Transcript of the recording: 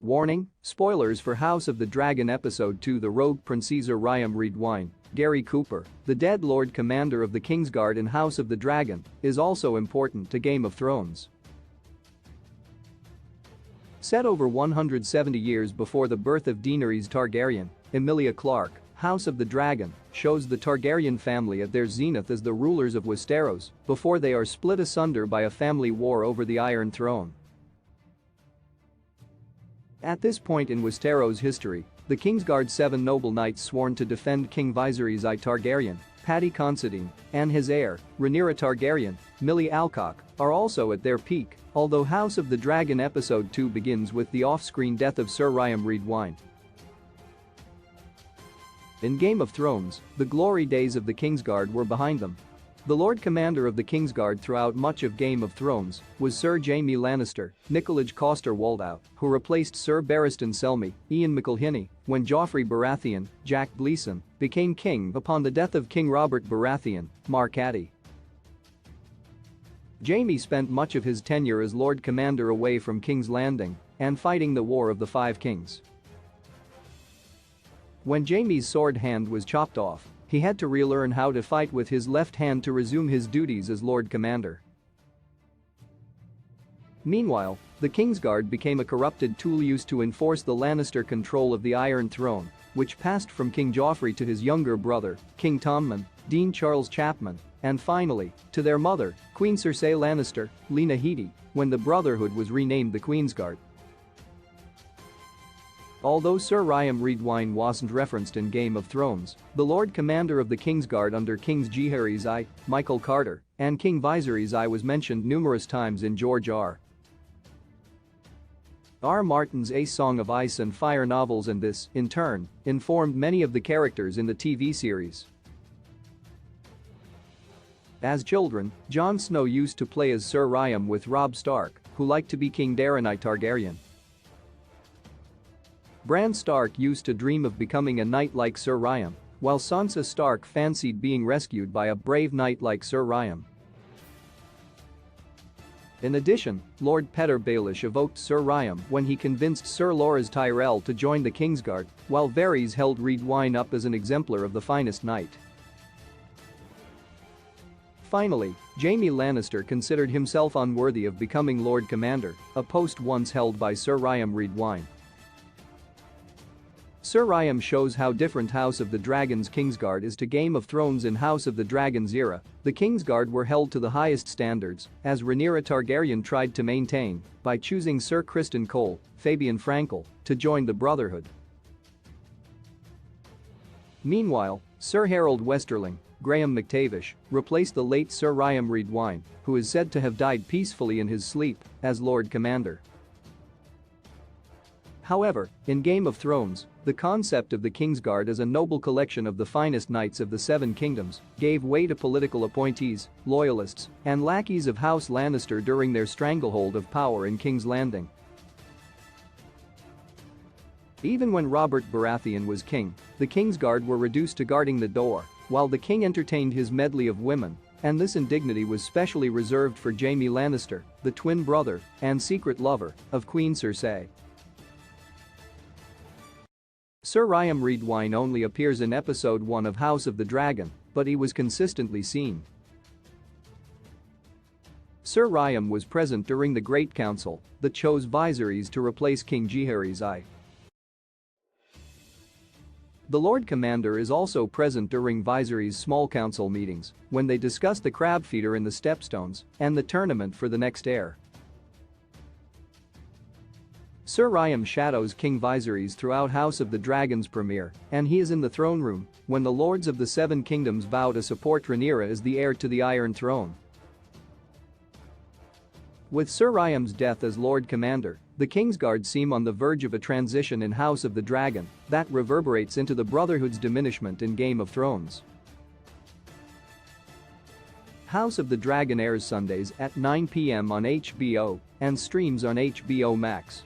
Warning: spoilers for House of the Dragon Episode 2. The rogue Princesa Ryam Redwine, Gary Cooper, the dead Lord Commander of the Kingsguard in House of the Dragon, is also important to Game of Thrones. Set over 170 years before the birth of Daenerys Targaryen, Emilia Clarke, House of the Dragon shows the Targaryen family at their zenith as the rulers of Westeros before they are split asunder by a family war over the Iron Throne. At this point in Westeros history, the Kingsguard's 7 noble knights sworn to defend King Viserys I Targaryen, Paddy Considine, and his heir, Rhaenyra Targaryen, Millie Alcock, are also at their peak, although House of the Dragon Episode 2 begins with the off-screen death of Sir Ryam Redwine. In Game of Thrones, the glory days of the Kingsguard were behind them. The Lord Commander of the Kingsguard throughout much of Game of Thrones was Sir Jaime Lannister, Nicolaj Coster-Waldau, who replaced Sir Barristan Selmy, Ian McElhinney, when Joffrey Baratheon, Jack Gleeson, became king upon the death of King Robert Baratheon, Mark Addy. Jaime spent much of his tenure as Lord Commander away from King's Landing and fighting the War of the Five Kings. When Jaime's sword hand was chopped off, he had to relearn how to fight with his left hand to resume his duties as Lord Commander. Meanwhile, the Kingsguard became a corrupted tool used to enforce the Lannister control of the Iron Throne, which passed from King Joffrey to his younger brother, King Tommen, Dean Charles Chapman, and finally, to their mother, Queen Cersei Lannister, Lena Headey, when the Brotherhood was renamed the Queensguard. Although Sir Ryam Redwine wasn't referenced in Game of Thrones, the Lord Commander of the Kingsguard under Kings Jaehaerys I, Michael Carter, and King Viserys I was mentioned numerous times in George R. R. Martin's A Song of Ice and Fire novels, and this, in turn, informed many of the characters in the TV series. As children, Jon Snow used to play as Sir Ryam with Robb Stark, who liked to be King Daeron I Targaryen. Bran Stark used to dream of becoming a knight like Sir Ryam, while Sansa Stark fancied being rescued by a brave knight like Sir Ryam. In addition, Lord Petyr Baelish evoked Sir Ryam when he convinced Sir Loras Tyrell to join the Kingsguard, while Varys held Redwine up as an exemplar of the finest knight. Finally, Jaime Lannister considered himself unworthy of becoming Lord Commander, a post once held by Sir Ryam Redwine. Sir Ryam shows how different House of the Dragon's Kingsguard is to Game of Thrones. In House of the Dragon's era, the Kingsguard were held to the highest standards, as Rhaenyra Targaryen tried to maintain by choosing Sir Criston Cole, Fabian Frankel, to join the Brotherhood. Meanwhile, Sir Harold Westerling, Graham McTavish, replaced the late Sir Ryam Redwine, who is said to have died peacefully in his sleep, as Lord Commander. However, in Game of Thrones, the concept of the Kingsguard as a noble collection of the finest knights of the Seven Kingdoms gave way to political appointees, loyalists, and lackeys of House Lannister during their stranglehold of power in King's Landing. Even when Robert Baratheon was king, the Kingsguard were reduced to guarding the door, while the king entertained his medley of women, and this indignity was specially reserved for Jaime Lannister, the twin brother and secret lover of Queen Cersei. Sir Ryam Redwine only appears in Episode 1 of House of the Dragon, but he was consistently seen. Sir Ryam was present during the Great Council that chose Viserys to replace King Jaehaerys I. The Lord Commander is also present during Viserys' small council meetings when they discuss the crab feeder in the Stepstones and the tournament for the next heir. Sir Ryam shadows King Viserys throughout House of the Dragon's premiere, and he is in the throne room when the Lords of the Seven Kingdoms vow to support Rhaenyra as the heir to the Iron Throne. With Sir Ryam's death as Lord Commander, the Kingsguard seem on the verge of a transition in House of the Dragon that reverberates into the Brotherhood's diminishment in Game of Thrones. House of the Dragon airs Sundays at 9 p.m. on HBO and streams on HBO Max.